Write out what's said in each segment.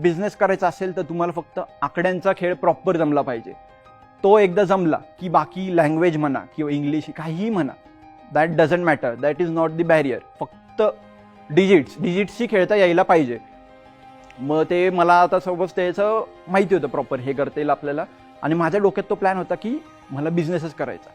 Business करायचा असेल तर तुम्हाला फक्त आकड्यांचा खेळ प्रॉपर जमला पाहिजे. तो एकदा जमला की बाकी लँग्वेज म्हणा किंवा इंग्लिश काहीही म्हणा, that doesn't matter, that is not the barrier. फक्त डिजिट्सशी खेळता यायला पाहिजे. मग ते मला आता सोबत त्याचं माहिती होतं प्रॉपर हे करता येईल आपल्याला. आणि माझ्या डोक्यात तो प्लॅन होता की मला बिझनेसच करायचा.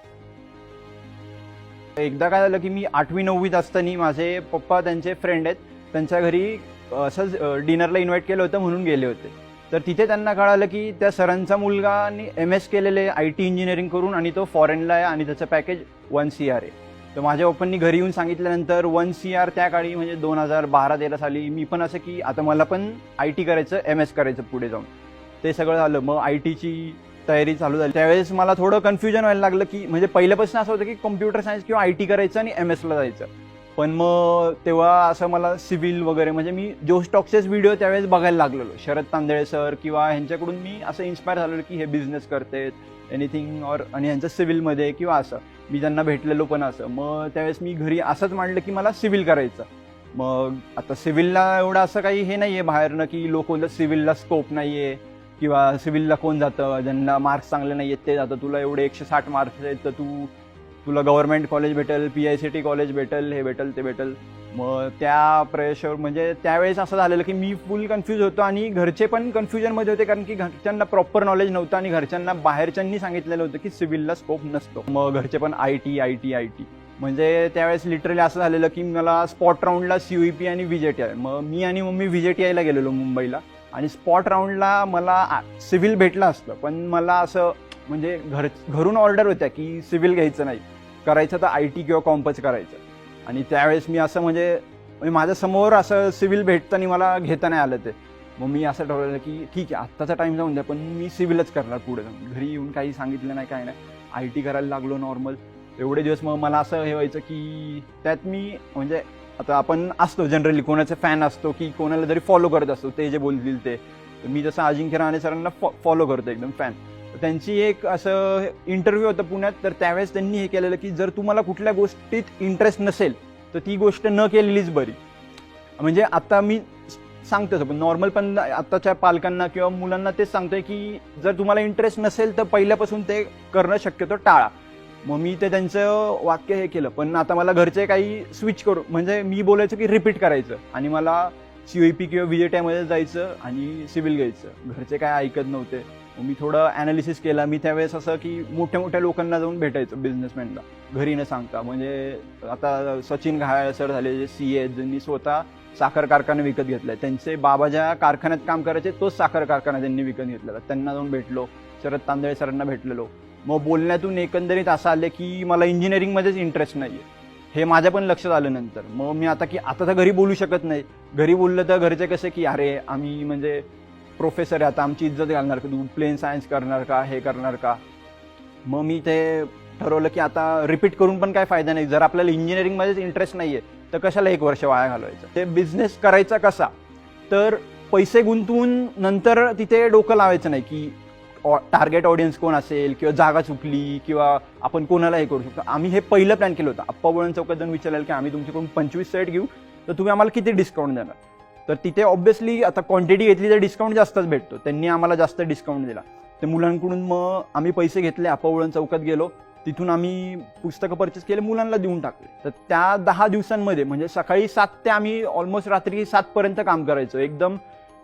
एकदा काय झालं की मी 8वी-9वीत असताना माझे पप्पा त्यांचे फ्रेंड आहेत, त्यांच्या घरी असंच डिनरला इन्व्हाइट केलं होतं म्हणून गेले होते. तर तिथे त्यांना कळालं की त्या सरांचा मुलगाने MS केलेले IT इंजिनिअरिंग करून आणि तो फॉरेनला आहे आणि त्याचं पॅकेज 1 CR आहे. तर माझ्या पप्पांनी घरी येऊन सांगितल्यानंतर 1 CR त्या काळी म्हणजे 2012-13 साली मी पण असं की आता मला पण IT करायचं, MS करायचं पुढे जाऊन. ते सगळं झालं. मग ITची तयारी चालू झाली. त्यावेळेस मला थोडं कन्फ्युजन व्हायला लागलं की म्हणजे पहिल्यापासून असं होतं की कम्प्युटर सायन्स किंवा IT करायचं आणि MSला जायचं. पण मग तेव्हा असं मला सिव्हिल वगैरे म्हणजे मी जोश टॉक्सचेच व्हिडिओ त्यावेळेस बघायला लागलेलो. शरद तांदळे सर किंवा ह्यांच्याकडून मी असं इन्स्पायर झालेलो की हे बिझनेस करतेत एनिथिंग और आणि ह्यांचं सिव्हिलमध्ये किंवा असं मी त्यांना भेटलेलो पण असं. मग त्यावेळेस मी घरी असंच मांडलं की मला सिव्हिल करायचं. मग आता सिव्हिलला एवढं असं काही हे नाही आहे बाहेरनं की लोक बोलतात सिव्हिलला स्कोप नाही आहे किंवा सिव्हिलला कोण जातं, ज्यांना मार्क्स चांगले नाही आहेत ते जातं. तुला एवढे 160 मार्क्स आहेत तर तुला गव्हर्नमेंट कॉलेज भेटेल, PICT कॉलेज भेटेल, हे भेटेल ते भेटेल. मग त्या प्रेशर म्हणजे त्यावेळेस असं झालेलं की मी फुल कन्फ्यूज होतो आणि घरचे पण कन्फ्युजनमध्ये होते कारण की घरच्यांना प्रॉपर नॉलेज नव्हतं आणि घरच्यांना बाहेरच्यांनी सांगितलेलं होतं की सिव्हिलला स्कोप नसतो. मग घरचे पण IT म्हणजे त्यावेळेस लिटरली असं झालेलं की मला स्पॉट राऊंडला CUEP आणि VJTI. मग मी आणि मम्मी VJTIला गेलेलो मुंबईला आणि स्पॉट राऊंडला मला सिव्हिल भेटलं असतं. पण मला असं म्हणजे घरून ऑर्डर होत्या की सिव्हिल घ्यायचं नाही, करायचं तर IT किंवा कॉम्पच करायचं. आणि त्यावेळेस मी असं म्हणजे माझ्यासमोर असं सिव्हिल भेटताना मला घेता नाही आलं ते. मग मी असं ठरवलं की ठीक आहे आत्ताचा टाईम जाऊन द्या पण मी सिव्हिलच करणार पुढे जाऊन. घरी येऊन काही सांगितलं नाही, काय नाही, IT करायला लागलो नॉर्मल एवढे दिवस. मग मला असं हे व्हायचं की त्यात मी म्हणजे आता आपण असतो जनरली कोणाचा फॅन असतो की कोणाला तरी फॉलो करत असतो, ते जे बोलतील ते. तर मी जसं अजिंक्य रहाणे सरांना फॉलो करतो एकदम फॅन. त्यांची एक असं इंटरव्ह्यू होतं पुण्यात. तर त्यावेळेस त्यांनी हे केलेलं की जर तुम्हाला कुठल्या गोष्टीत इंटरेस्ट नसेल तर ती गोष्ट न केलेलीच बरी. म्हणजे आता मी सांगतोच पण नॉर्मल पण आताच्या पालकांना किंवा मुलांना तेच सांगतोय की जर तुम्हाला इंटरेस्ट नसेल तर पहिल्यापासून ते करणं शक्यतो टाळा. मग मी ते त्यांचं वाक्य हे केलं. पण आता मला घरचे काही स्विच करू म्हणजे मी बोलायचं की रिपीट करायचं आणि मला CUEP किंवा VJTIमध्ये जायचं आणि सिव्हिल घ्यायचं. घरचे काय ऐकत नव्हते. मी थोडं ॲनालिसिस केला. मी त्यावेळेस असं की मोठ्या लोकांना जाऊन भेटायचं बिझनेसमॅनला घरी न सांगता. म्हणजे आता सचिन घायाळ सर झाले जे CA ज्यांनी स्वतः साखर कारखाना विकत घेतलाय. त्यांचे बाबा ज्या कारखान्यात काम करायचे तोच साखर कारखाना त्यांनी विकत घेतलेला. त्यांना जाऊन भेटलो. शरद तांदळे सरांना भेटलेलो. मग बोलण्यातून एकंदरीत असं आले की मला इंजिनिअरिंगमध्येच इंटरेस्ट नाही आहे, हे माझ्या पण लक्षात आलं नंतर. मग मी आता तर घरी बोलू शकत नाही. घरी बोललं तर घरचे कसे की अरे आम्ही म्हणजे प्रोफेसर आहे, आता आमची इज्जत घालणार का, तू प्लेन सायन्स करणार का, हे करणार का. मग मी ते ठरवलं की आता रिपीट करून पण काय फायदा नाही. जर आपल्याला इंजिनिअरिंगमध्येच इंटरेस्ट नाही आहे तर कशाला 1 वर्ष वाया घालवायचं. ते बिझनेस करायचा कसा तर पैसे गुंतवून नंतर तिथे डोकं लावायचं नाही की टार्गेट ऑडियन्स कोण असेल किंवा जागा चुकली किंवा आपण कोणाला हे करू शकतो. आम्ही हे पहिलं प्लॅन केलं होतं. आप्पा बोळन चौकात जाऊन विचारलं की आम्ही तुमच्याकडून 25 सेट घेऊ तर तुम्ही आम्हाला किती डिस्काउंट देणार. तर तिथे ऑब्व्हियसली आता क्वांटिटी घेतली तर डिस्काउंट जास्तच भेटतो. त्यांनी आम्हाला जास्त डिस्काउंट दिला. ते मुलांकडून मग आम्ही पैसे घेतले. आप्पा बोळन चौकात गेलो. तिथून आम्ही पुस्तकं परचेस केले, मुलांना देऊन टाकले. तर त्या 10 दिवसांमध्ये म्हणजे सकाळी 7 ते आम्ही ऑलमोस्ट रात्री 7 पर्यंत काम करायचो एकदम.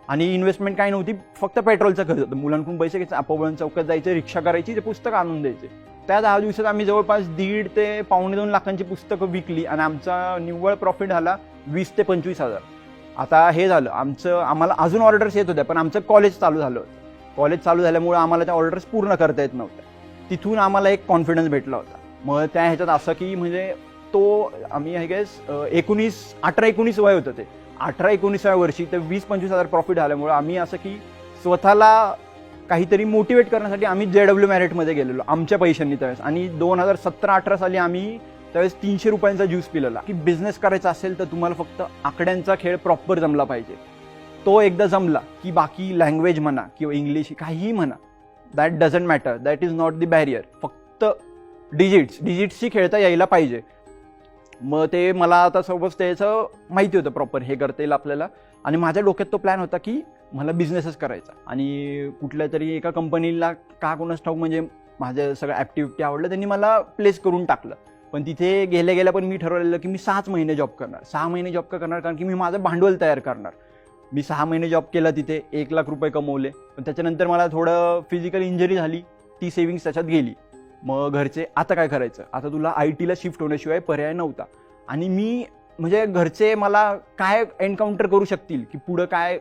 आणि इन्व्हेस्टमेंट काही नव्हती, फक्त पेट्रोलचा खर्च होतं. मुलांकडून पैसे घ्यायचे, आप्पा बोळन चौकात जायचे, रिक्षा करायची, ते पुस्तक आणून द्यायचे. त्या 10 दिवसात आम्ही जवळपास 1.5 ते पावणे 2 लाखांची पुस्तकं विकली आणि आमचा निव्वळ प्रॉफिट झाला 20 ते 25 हजार. आता हे झालं आम्हाला अजून ऑर्डर्स येत होत्या पण आमचं कॉलेज चालू झालं होतं. कॉलेज चालू झाल्यामुळे आम्हाला त्या ऑर्डर्स पूर्ण करता येत नव्हत्या. तिथून आम्हाला एक कॉन्फिडन्स भेटला होता. मग त्या ह्याच्यात असं की म्हणजे तो आम्ही आय गेस 18-19 वय होतं ते. 18-19व्या वर्षी तर 20-25 हजार प्रॉफिट झाल्यामुळे आम्ही असं की स्वतःला काहीतरी मोटिवेट करण्यासाठी आम्ही JW मॅरिटमध्ये गेलेलो आमच्या पैशांनी त्यावेळेस. आणि 2017-18 साली आम्ही त्यावेळेस 300 रुपयांचा ज्यूस पिलेला. की बिझनेस करायचा असेल तर तुम्हाला फक्त आकड्यांचा खेळ प्रॉपर जमला पाहिजे. तो एकदा जमला की बाकी लँग्वेज म्हणा किंवा इंग्लिश काहीही म्हणा, that doesn't matter, that is not the barrier. फक्त डिजिट्सशी खेळता यायला पाहिजे. मग ते मला आता सोबत त्याचं माहिती होतं प्रॉपर हे करता येईल आपल्याला. आणि माझ्या डोक्यात तो प्लॅन होता की मला बिझनेसच करायचा आणि कुठल्या तरी एका कंपनीला का कोणास ठाऊक म्हणजे माझं सगळं ॲक्टिव्हिटी आवडलं, त्यांनी मला प्लेस करून टाकलं. पण तिथे गेल्या गेल्या पण मी ठरवलेलं की मी 6च महिने जॉब करणार. 6 महिने जॉब का करणार, कारण की मी माझं भांडवल तयार करणार. मी 6 महिने जॉब केला तिथे, 1,00,000 रुपये कमवले. पण त्याच्यानंतर मला थोडं फिजिकल इंजरी झाली, ती सेव्हिंग्स त्याच्यात गेली. मग घरचे आता काय करायचं, आता तुला IT ला शिफ्ट होण्याशिवाय पर्याय नव्हता. आणि मी म्हणजे घरचे मला काय एन्काउंटर करू शकतील की पुढं काय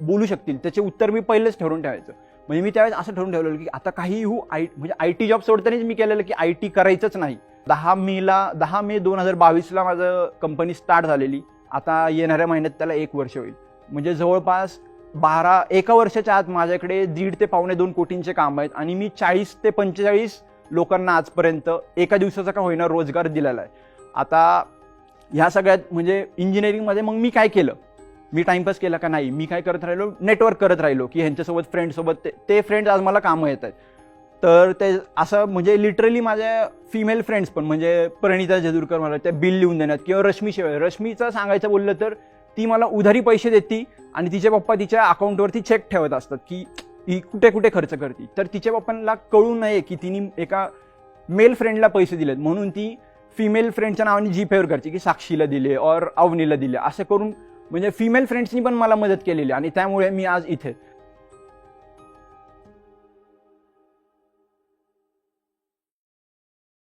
बोलू शकतील त्याचे उत्तर मी पहिलेच ठरवून ठेवायचं. म्हणजे मी त्यावेळेस असं ठरवून ठेवलेलं की आता काही म्हणजे IT जॉब सोडतानाच मी केलेलं की IT करायचंच नाही. 10 मे 2022ला माझं कंपनी स्टार्ट झालेली. आता येणाऱ्या महिन्यात त्याला 1 वर्ष होईल. म्हणजे जवळपास 1 वर्षाच्या आत माझ्याकडे 1.5 ते 2.25 कोटींचे काम आहेत आणि मी 40 ते 45 लोकांना आजपर्यंत एका दिवसाचा का होईना रोजगार दिलेला आहे. आता ह्या सगळ्यात म्हणजे इंजिनिअरिंगमध्ये मग मी काय केलं, मी टाइमपास केला का नाही, मी काय करत राहिलो, नेटवर्क करत राहिलो की ह्यांच्यासोबत फ्रेंडसोबत ते फ्रेंड्स आज मला कामं येत आहेत. तर ते असं म्हणजे लिटरली माझ्या फिमेल फ्रेंड्स पण म्हणजे परिणिता जेजुरकर मला त्या बिल लिहून देण्यात किंवा रश्मीचं सांगायचं बोललं तर ती मला उधारी पैसे देते आणि तिचे पप्पा तिच्या अकाउंटवरती चेक ठेवत असतात की ही कुठे कुठे खर्च करते. तर तिच्या पप्पांना कळू नये की तिने एका मेल फ्रेंडला पैसे दिलेत म्हणून ती फिमेल फ्रेंडच्या नावाने जीपेवर करते की साक्षीला दिले और अवनीला दिले, असं करून म्हणजे फिमेल फ्रेंड्सनी पण मला मदत केलेली आणि त्यामुळे मी आज इथे.